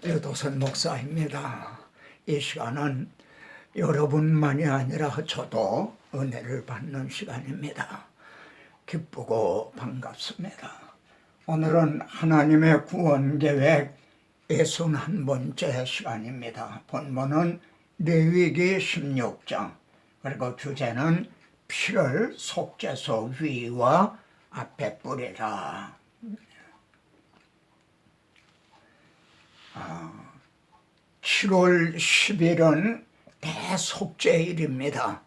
유도선 목사입니다. 이 시간은 여러분만이 아니라 저도 은혜를 받는 시간입니다. 기쁘고 반갑습니다. 오늘은 하나님의 구원계획 61번째 시간입니다. 본문은 레위기 16장, 그리고 주제는 피를 속죄소 위와 앞에 뿌리라. 7월 10일은 대속죄일입니다.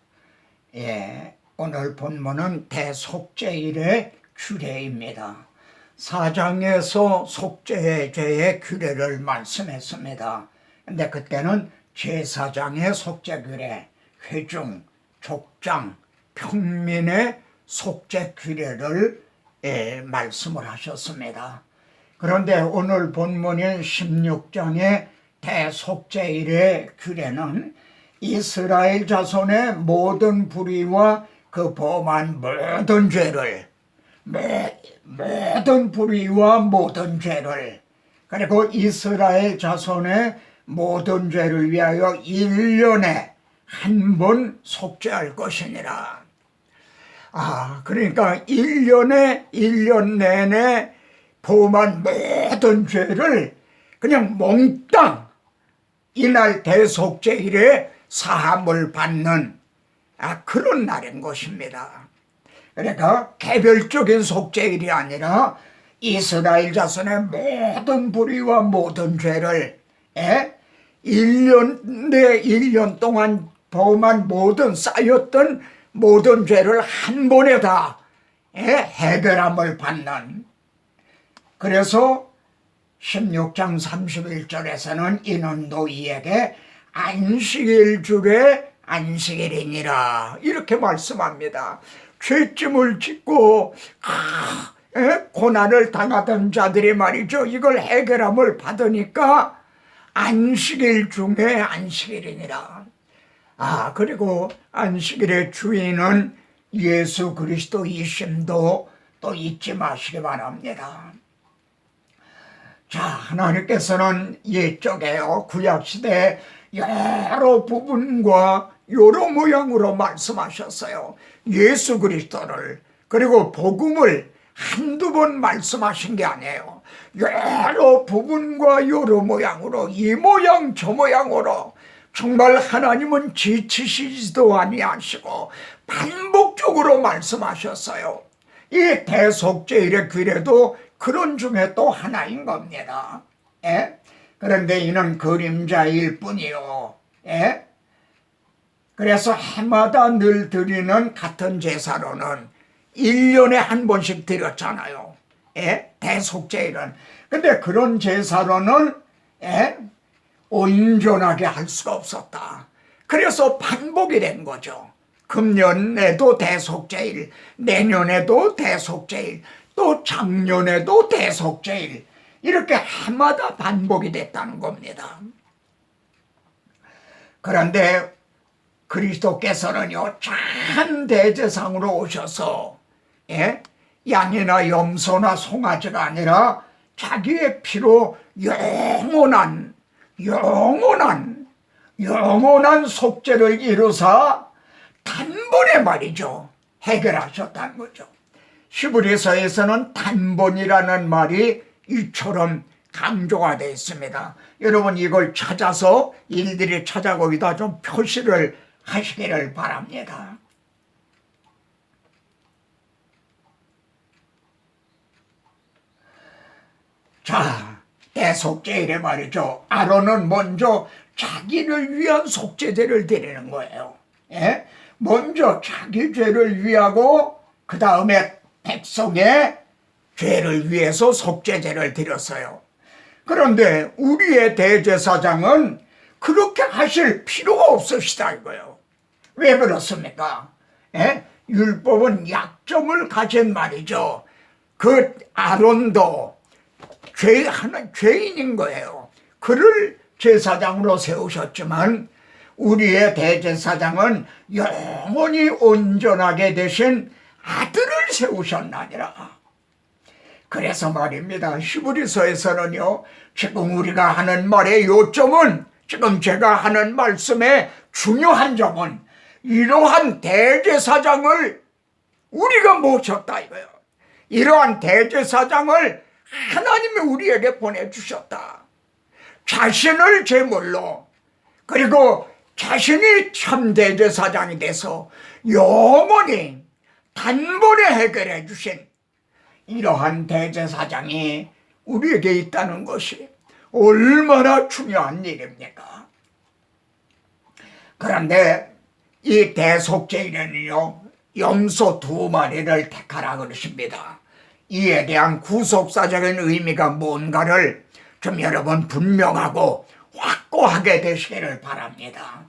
오늘 본문은 대속죄일의 규례입니다. 4장에서 속죄의 죄의 규례를 말씀했습니다. 근데 그때는 제4장의 속죄 규례, 회중, 족장, 평민의 속죄 규례를 말씀을 하셨습니다. 그런데 오늘 본문인 16장의 대속죄일의 규례는 이스라엘 자손의 모든 불의와 그 범한 모든 죄를, 모든 불의와 모든 죄를, 그리고 이스라엘 자손의 모든 죄를 위하여 1년에 한 번 속죄할 것이니라. 그러니까 1년 내내 범한 모든 죄를 그냥 몽땅 이날 대속죄일에 사함을 받는 그런 날인 것입니다. 그러니까 개별적인 속죄일이 아니라 이스라엘 자손의 모든 불의와 모든 죄를 1년 동안 범한 모든 쌓였던 모든 죄를 한 번에 다 해결함을 받는. 그래서 16장 31절에서는 이는 너희에게 안식일 중에 안식일이니라 이렇게 말씀합니다. 죄짐을 짓고 고난을 당하던 자들이 말이죠, 이걸 해결함을 받으니까 안식일 중에 안식일이니라. 그리고 안식일의 주인은 예수 그리스도이심도 또 잊지 마시기 바랍니다. 자, 하나님께서는 옛적에요, 구약시대 여러 부분과 여러 모양으로 말씀하셨어요. 예수 그리스도를, 그리고 복음을 한두 번 말씀하신 게 아니에요. 여러 부분과 여러 모양으로, 이 모양 저 모양으로 정말 하나님은 지치시지도 아니하시고 반복적으로 말씀하셨어요. 이 대속죄일의 규례도 그런 중에 또 하나인 겁니다. 그런데 이는 그림자일 뿐이요. 그래서 해마다 늘 드리는 같은 제사로는 1년에 한 번씩 드렸잖아요. 대속죄일은. 근데 그런 제사로는 온전하게 할 수가 없었다. 그래서 반복이 된 거죠. 금년에도 대속죄일, 내년에도 대속죄일, 또 작년에도 대속죄일, 이렇게 해마다 반복이 됐다는 겁니다. 그런데 그리스도께서는요, 참 대제사장으로 오셔서 양이나 염소나 송아지가 아니라 자기의 피로 영원한 속죄를 이루사 단번에 말이죠, 해결하셨다는 거죠. 히브리서에서는 단번이라는 말이 이처럼 강조가 되어 있습니다. 여러분 이걸 찾아서 일일이 찾아 거기다 좀 표시를 하시기를 바랍니다. 자, 대속죄일에 말이죠, 아론은 먼저 자기를 위한 속죄제를 드리는 거예요. 먼저 자기 죄를 위하고 그 다음에 백성의 죄를 위해서 속죄제를 드렸어요. 그런데 우리의 대제사장은 그렇게 하실 필요가 없으시다 이거예요. 왜 그렇습니까? 율법은 약점을 가진 말이죠. 그 아론도 죄인인 거예요. 그를 제사장으로 세우셨지만 우리의 대제사장은 영원히 온전하게 되신 아들을 세우셨나니라. 그래서 말입니다. 히브리서에서는요, 지금 우리가 하는 말의 요점은, 지금 제가 하는 말씀의 중요한 점은 이러한 대제사장을 우리가 모셨다 이거예요. 이러한 대제사장을 하나님이 우리에게 보내주셨다. 자신을 제물로, 그리고 자신이 참 대제사장이 돼서 영원히 단번에 해결해 주신 이러한 대제사장이 우리에게 있다는 것이 얼마나 중요한 일입니까? 그런데 이 대속죄일에는요, 염소 2마리를 택하라 그러십니다. 이에 대한 구속사적인 의미가 뭔가를 좀 여러분 분명하고 확고하게 되시기를 바랍니다.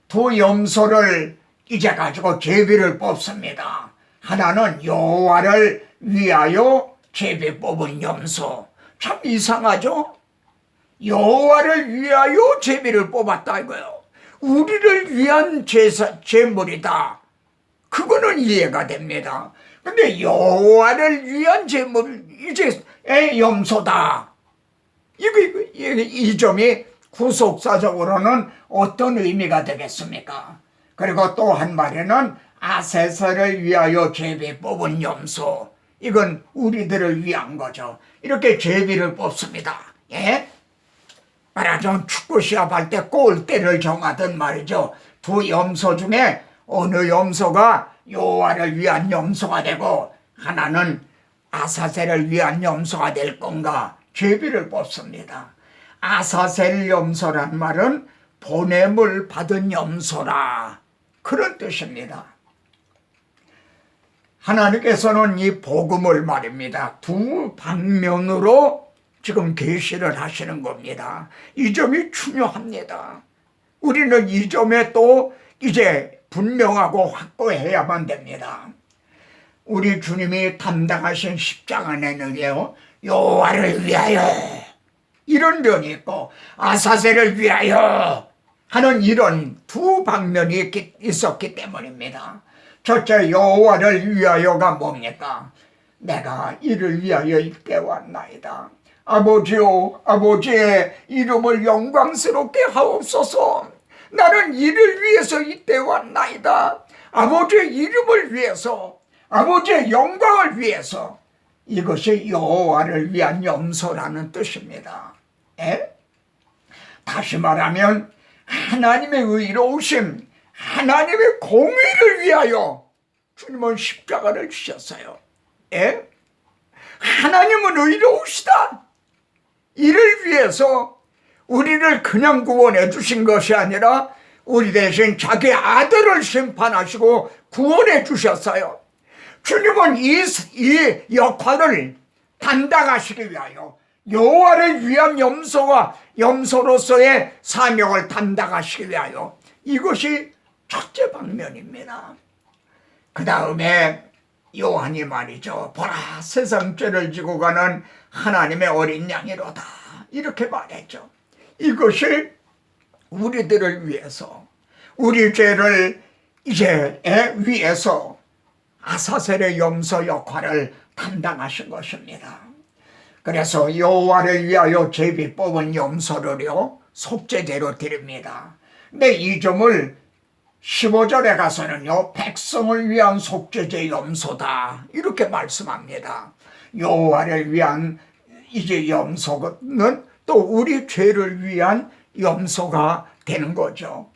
2 염소를 이제 가지고 제비를 뽑습니다. 하나는 여호와를 위하여 제비 뽑은 염소. 참 이상하죠? 여호와를 위하여 제비를 뽑았다 이거예요. 우리를 위한 제물이다. 그거는 이해가 됩니다. 근데 여호와를 위한 제물, 이제 염소다. 이 점이 구속사적으로는 어떤 의미가 되겠습니까? 그리고 또 한 마리는 아세세를 위하여 제비 뽑은 염소. 이건 우리들을 위한 거죠. 이렇게 제비를 뽑습니다. 예? 말하자면 축구 시합할 때 골대를 정하든 말이죠. 2 염소 중에 어느 염소가 여호와를 위한 염소가 되고 하나는 아사셀을 위한 염소가 될 건가, 제비를 뽑습니다. 아사셀 염소란 말은 보냄을 받은 염소라, 그런 뜻입니다. 하나님께서는 이 복음을 말입니다, 2 방면으로 지금 계시를 하시는 겁니다. 이 점이 중요합니다. 우리는 이 점에 또 이제 분명하고 확고해야만 됩니다. 우리 주님이 담당하신 십자가에는요, 여호와를 위하여 이런 면이 있고 아사셀을 위하여 하는 이런 2 방면이 있었기 때문입니다. 첫째, 여호와를 위하여가 뭡니까? 내가 이를 위하여 이때 왔나이다. 아버지요, 아버지의 이름을 영광스럽게 하옵소서. 나는 이를 위해서 이때 왔나이다. 아버지의 이름을 위해서, 아버지의 영광을 위해서. 이것이 여호와를 위한 염소라는 뜻입니다. 다시 말하면 하나님의 의로우심, 하나님의 공의를 위하여 주님은 십자가를 지셨어요. 하나님은 의로우시다. 이를 위해서 우리를 그냥 구원해 주신 것이 아니라 우리 대신 자기 아들을 심판하시고 구원해 주셨어요. 주님은 이 역할을 담당하시기 위하여 여호와를 위한 염소로서의 사명을 담당하시기 위하여, 이것이 첫째 방면입니다. 그 다음에 요한이 말이죠, 보라 세상 죄를 지고 가는 하나님의 어린 양이로다, 이렇게 말했죠. 이것이 우리들을 위해서, 우리 죄를 이제 위해서 아사셀의 염소 역할을 담당하신 것입니다. 그래서 여호와를 위하여 제비 뽑은 염소를요, 속죄제로 드립니다. 근데 이 점을 15절에 가서는요, 백성을 위한 속죄제 염소다, 이렇게 말씀합니다. 여호와를 위한 이제 염소는 또 우리 죄를 위한 염소가 되는 거죠.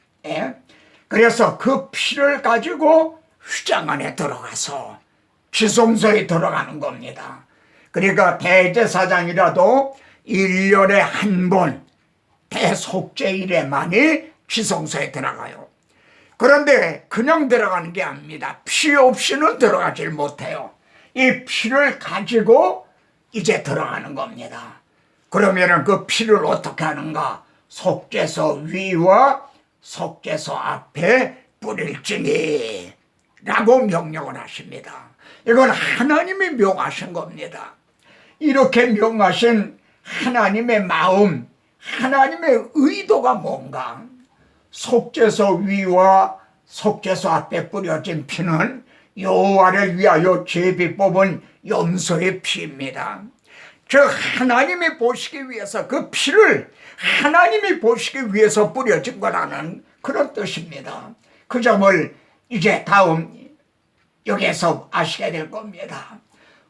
그래서 그 피를 가지고 휘장 안에 들어가서 지성소에 들어가는 겁니다. 그러니까 대제사장이라도 1년에 한 번 대속죄일에만이 지성소에 들어가요. 그런데 그냥 들어가는 게 아닙니다. 피 없이는 들어가질 못해요. 이 피를 가지고 이제 들어가는 겁니다. 그러면 그 피를 어떻게 하는가? 속죄소 위와 속죄소 앞에 뿌릴지니 라고 명령을 하십니다. 이건 하나님이 명하신 겁니다. 이렇게 명하신 하나님의 마음, 하나님의 의도가 뭔가? 속죄소 위와 속죄소 앞에 뿌려진 피는 여호와를 위하여 제비 뽑은 염소의 피입니다. 저 하나님이 보시기 위해서, 그 피를 하나님이 보시기 위해서 뿌려진 거라는 그런 뜻입니다. 그 점을 이제 다음 여기에서 아시게 될 겁니다.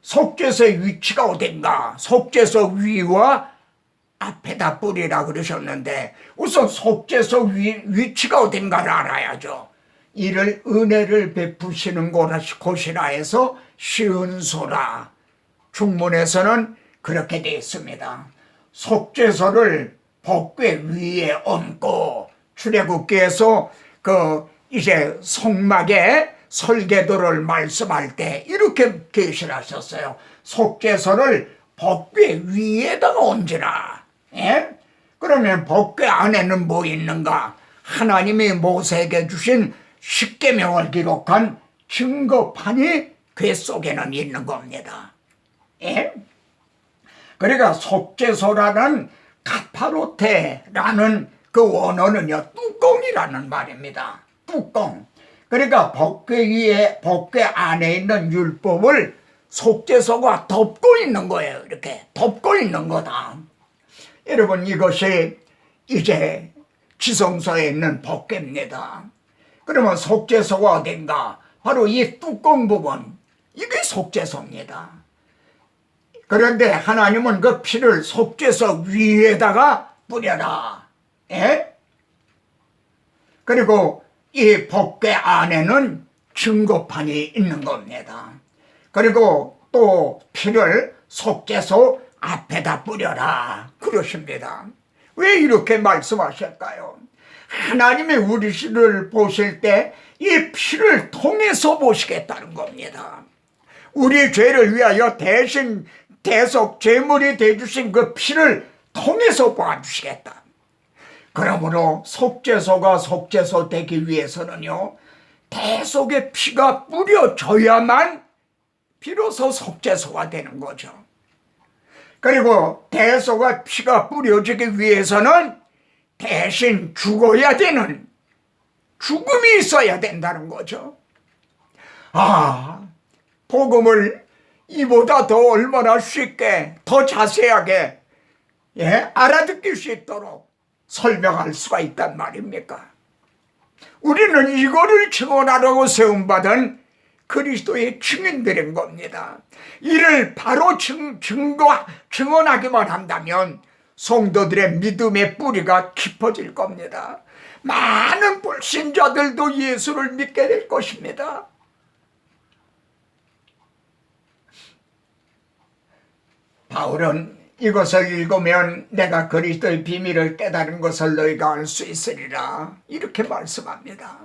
속죄소의 위치가 어딘가? 속죄소 위와 앞에다 뿌리라 그러셨는데, 우선 속죄소 위치가 어딘가를 알아야죠. 이를 은혜를 베푸시는 곳이라 해서 시은소라. 중문에서는 그렇게 되어 있습니다. 속죄소를 법궤 위에 얹고, 출애굽기에서 이제 성막에 설계도를 말씀할 때 이렇게 계시하셨어요. 속죄소를 법궤 위에다가 얹으라. 예? 그러면 법궤 안에는 뭐 있는가? 하나님이 모세에게 주신 십계명을 기록한 증거판이 궤 속에는 있는 겁니다. 예? 그러니까 속죄소라는 카파로테라는 그 원어는요, 뚜껑이라는 말입니다. 뚜껑. 그러니까 법궤 안에 있는 율법을 속죄소가 덮고 있는 거예요. 이렇게 덮고 있는 거다. 여러분, 이것이 이제 지성소에 있는 법궤입니다. 그러면 속죄소가 어딘가? 바로 이 뚜껑 부분, 이게 속죄소입니다. 그런데 하나님은 그 피를 속죄소 위에다가 뿌려라. 예? 그리고 이 법궤 안에는 증거판이 있는 겁니다. 그리고 또 피를 속죄소 앞에다 뿌려라 그러십니다. 왜 이렇게 말씀하실까요? 하나님이 우리를 보실 때 이 피를 통해서 보시겠다는 겁니다. 우리 죄를 위하여 대신 대속 제물이 되어주신 그 피를 통해서 봐주시겠다. 그러므로 속죄소가 속죄소 되기 위해서는요, 대속의 피가 뿌려져야만 비로소 속죄소가 되는 거죠. 그리고 대속의 피가 뿌려지기 위해서는 대신 죽어야 되는, 죽음이 있어야 된다는 거죠. 복음을 이보다 더 얼마나 쉽게, 더 자세하게 알아듣길 수 있도록 설명할 수가 있단 말입니까? 우리는 이거를 증언하라고 세움받은 그리스도의 증인들인 겁니다. 이를 바로 증언하기만 한다면 성도들의 믿음의 뿌리가 깊어질 겁니다. 많은 불신자들도 예수를 믿게 될 것입니다. 바울은 이것을 읽으면 내가 그리스도의 비밀을 깨달은 것을 너희가 알 수 있으리라 이렇게 말씀합니다.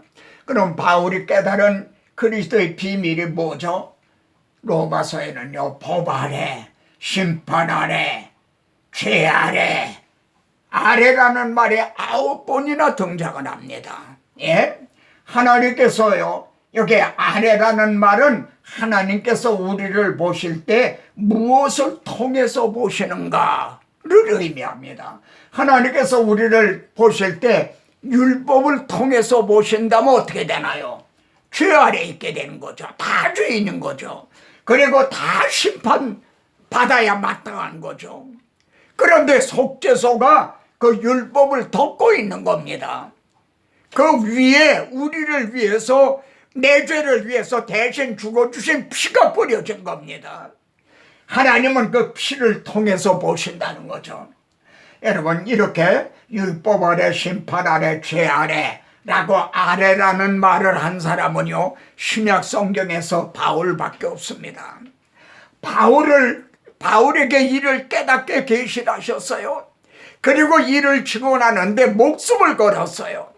그럼 바울이 깨달은 그리스도의 비밀이 뭐죠? 로마서에는요, 법 아래, 심판 아래, 죄 아래, 아래라는 말이 9번이나 등장을 합니다. 예? 하나님께서요, 여기 아래라는 말은 하나님께서 우리를 보실 때 무엇을 통해서 보시는가를 의미합니다. 하나님께서 우리를 보실 때 율법을 통해서 보신다면 어떻게 되나요? 죄 아래 있게 되는 거죠. 다 죄인인 거죠. 그리고 다 심판 받아야 마땅한 거죠. 그런데 속죄소가 그 율법을 덮고 있는 겁니다. 그 위에 우리를 위해서, 내 죄를 위해서 대신 죽어주신 피가 뿌려진 겁니다. 하나님은 그 피를 통해서 보신다는 거죠. 여러분, 이렇게 율법 아래, 심판 아래, 죄 아래 라고 아래라는 말을 한 사람은요, 신약 성경에서 바울밖에 없습니다. 바울에게 이를 깨닫게 계시하셨어요. 그리고 이를 증언하는데 목숨을 걸었어요.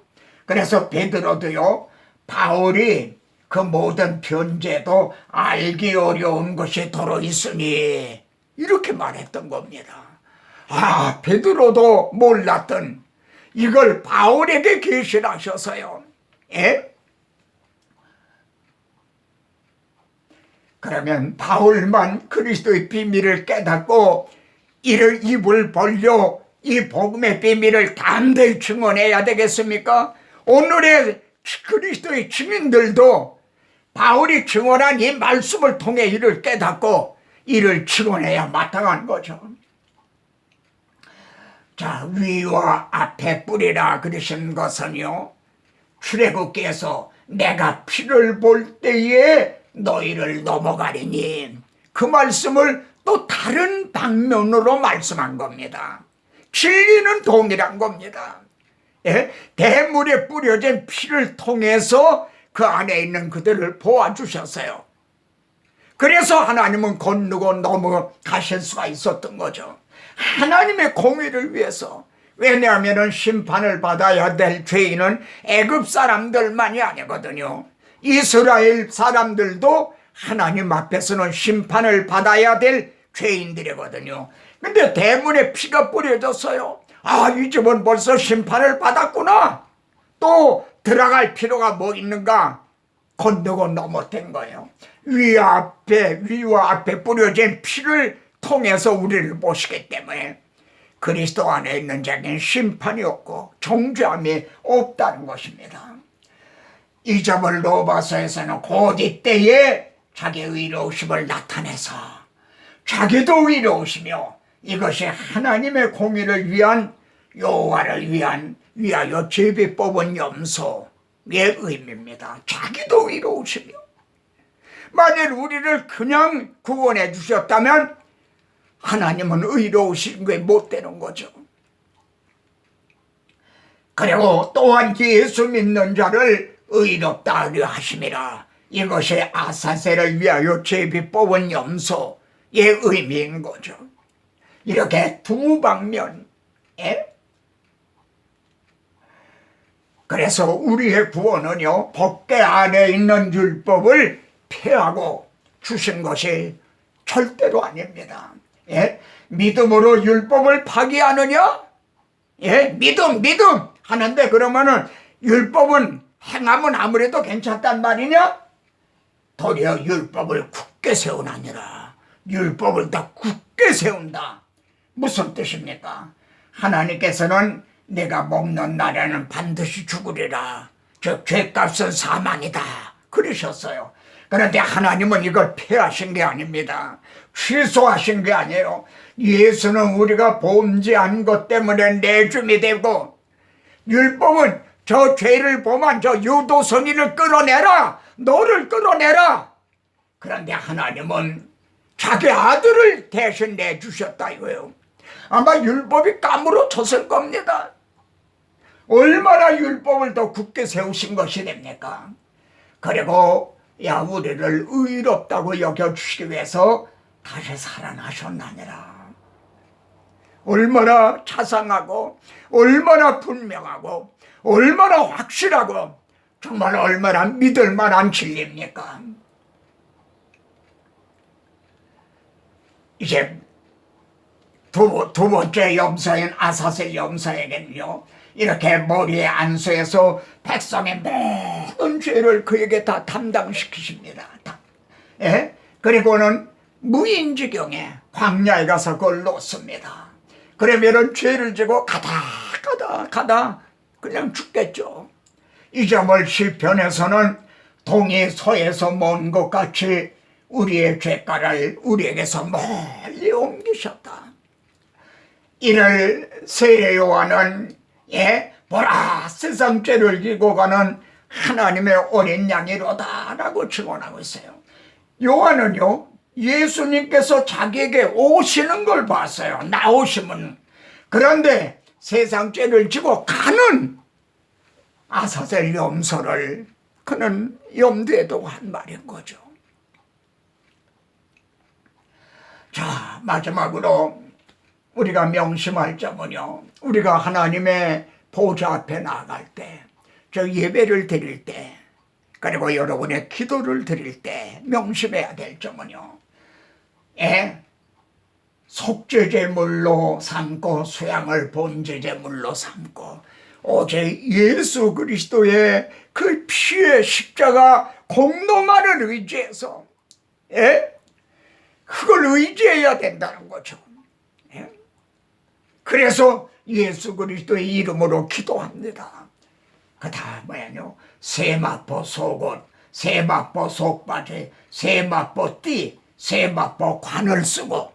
그래서 베드로도요, 바울이 그 모든 변제도 알기 어려운 것이 더러 있으니 이렇게 말했던 겁니다. 베드로도 몰랐던 이걸 바울에게 계시하셔서요. 예? 그러면 바울만 그리스도의 비밀을 깨닫고 이를 입을 벌려 이 복음의 비밀을 담대히 증언해야 되겠습니까? 오늘의 그리스도의 증인들도 바울이 증언한 이 말씀을 통해 이를 깨닫고 이를 증언해야 마땅한 거죠. 자, 위와 앞에 뿌리라 그러신 것은요, 출애굽기에서 내가 피를 볼 때에 너희를 넘어가리니, 그 말씀을 또 다른 방면으로 말씀한 겁니다. 진리는 동일한 겁니다. 예? 대물에 뿌려진 피를 통해서 그 안에 있는 그들을 보아주셨어요. 그래서 하나님은 건너고 넘어가실 수가 있었던 거죠. 하나님의 공의를 위해서. 왜냐하면 심판을 받아야 될 죄인은 애굽 사람들만이 아니거든요. 이스라엘 사람들도 하나님 앞에서는 심판을 받아야 될 죄인들이거든요. 근데 대문에 피가 뿌려졌어요. 아, 이 집은 벌써 심판을 받았구나. 또 들어갈 필요가 뭐 있는가? 건너고 넘어된 거예요. 위와 앞에 뿌려진 피를 통해서 우리를 보시기 때문에 그리스도 안에 있는 자에게는 심판이 없고 정죄함이 없다는 것입니다. 이 점을 로마서에서는 곧 이때에 자기의 의로우심을 나타내서 자기도 의로우시며 이것이 하나님의 공의를 위한 여호와를 위하여 제비 뽑은 염소의 의미입니다. 자기도 의로우시며, 만일 우리를 그냥 구원해 주셨다면 하나님은 의로우신 게 못 되는 거죠. 그리고 또한 예수 믿는 자를 의롭다 하려 하심이라, 이것이 아사셀을 위하여 제비 뽑은 염소의 의미인 거죠. 이렇게 두 방면. 그래서 우리의 구원은요, 법궤 안에 있는 율법을 폐하고 주신 것이 절대로 아닙니다. 믿음으로 율법을 파기하느냐? 믿음 하는데, 그러면은 율법은 행하면 아무래도 괜찮단 말이냐? 도리어 율법을 굳게 세우나니라. 율법을 더 굳게 세운다. 무슨 뜻입니까? 하나님께서는 내가 먹는 날에는 반드시 죽으리라, 즉 죄값은 사망이다 그러셨어요. 그런데 하나님은 이걸 폐하신 게 아닙니다. 취소하신 게 아니에요. 예수는 우리가 범죄한 것 때문에 내줌이 되고, 율법은 저 죄를 범한 저 유도성이를 끌어내라, 너를 끌어내라. 그런데 하나님은 자기 아들을 대신 내주셨다 이거예요. 아마 율법이 까무러쳤을 겁니다. 얼마나 율법을 더 굳게 세우신 것이 됩니까? 그리고 우리를 의롭다고 여겨주시기 위해서 다시 살아나셨나니라. 얼마나 자상하고 얼마나 분명하고 얼마나 확실하고 정말 얼마나 믿을 만한 진리입니까? 이제 두 번째 염소인 아사셀 염소에게는요, 이렇게 머리에 안수해서 백성의 모든 죄를 그에게 다 담당시키십니다. 그리고는 무인지경에 광야에 가서 그걸 놓습니다. 그러면은 죄를 지고 가다 그냥 죽겠죠. 이 점을 시편에서는 동이 서에서 먼 것 같이 우리의 죄가를 우리에게서 멀리 옮기셨다. 이를 세례 요한은 보라 세상 죄를 지고 가는 하나님의 어린 양이로다 라고 증언하고 있어요. 요한은요, 예수님께서 자기에게 오시는 걸 봤어요. 나오시면. 그런데 세상 죄를 지고 가는 아사셀 염소를 그는 염두에 두고 한 말인 거죠. 자, 마지막으로 우리가 명심할 점은요, 우리가 하나님의 보좌 앞에 나아갈 때, 저 예배를 드릴 때, 그리고 여러분의 기도를 드릴 때 명심해야 될 점은요, 속죄제물로 삼고 수양을 본제제물로 삼고 오직 예수 그리스도의 그 피의 십자가 공로만을 의지해서 그걸 의지해야 된다는 거죠. 그래서 예수 그리스도의 이름으로 기도합니다. 그 다음에는요, 세마포, 속옷, 세마포 속바지, 세마포 띠, 세마포 관을 쓰고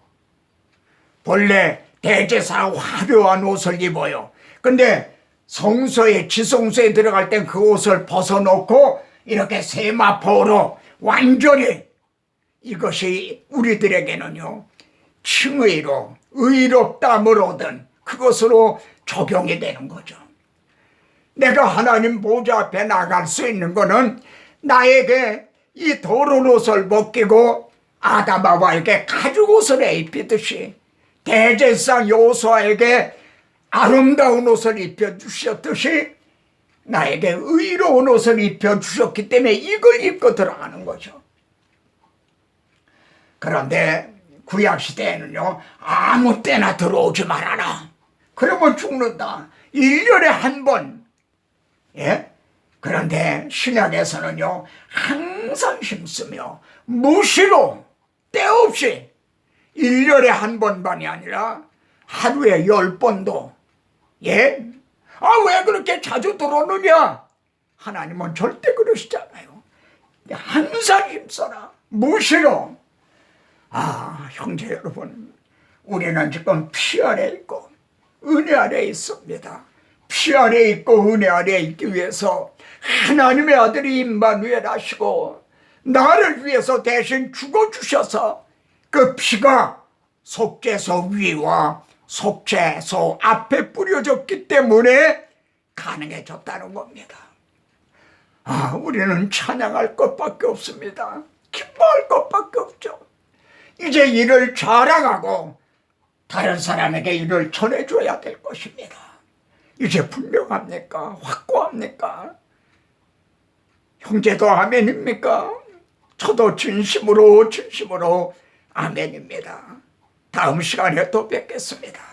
본래 대제사 화려한 옷을 입어요. 근데 성소에 지성소에 들어갈 땐 그 옷을 벗어놓고 이렇게 세마포로 완전히 이것이 우리들에게는요 칭의로 의롭다함을 얻은 그것으로 적용이 되는 거죠. 내가 하나님 보좌 앞에 나갈 수 있는 거는 나에게 이 더러운 옷을 벗기고 아담아와에게 가죽 옷을 입히듯이 대제사장 여호수아에게 아름다운 옷을 입혀주셨듯이 나에게 의로운 옷을 입혀주셨기 때문에 이걸 입고 들어가는 거죠. 그런데 구약시대에는요 아무 때나 들어오지 말아라. 그러면 죽는다. 1년에 한 번. 예? 그런데 신약에서는요 항상 힘쓰며 무시로 때없이 1년에 한 번만이 아니라 하루에 10번도 예? 왜 그렇게 자주 들어오느냐? 하나님은 절대 그러시잖아요. 항상 힘써라. 무시로. 형제 여러분, 우리는 지금 피 아래 있고 은혜 아래 있습니다. 피 아래 있고 은혜 아래 있기 위해서 하나님의 아들이 임마누엘 하시고 나를 위해서 대신 죽어주셔서 그 피가 속죄소 위와 속죄소 앞에 뿌려졌기 때문에 가능해졌다는 겁니다. 우리는 찬양할 것밖에 없습니다. 기뻐할 것밖에 없죠. 이제 이를 자랑하고 다른 사람에게 이를 전해줘야 될 것입니다. 이제 분명합니까? 확고합니까? 형제도 아멘입니까? 저도 진심으로 아멘입니다. 다음 시간에 또 뵙겠습니다.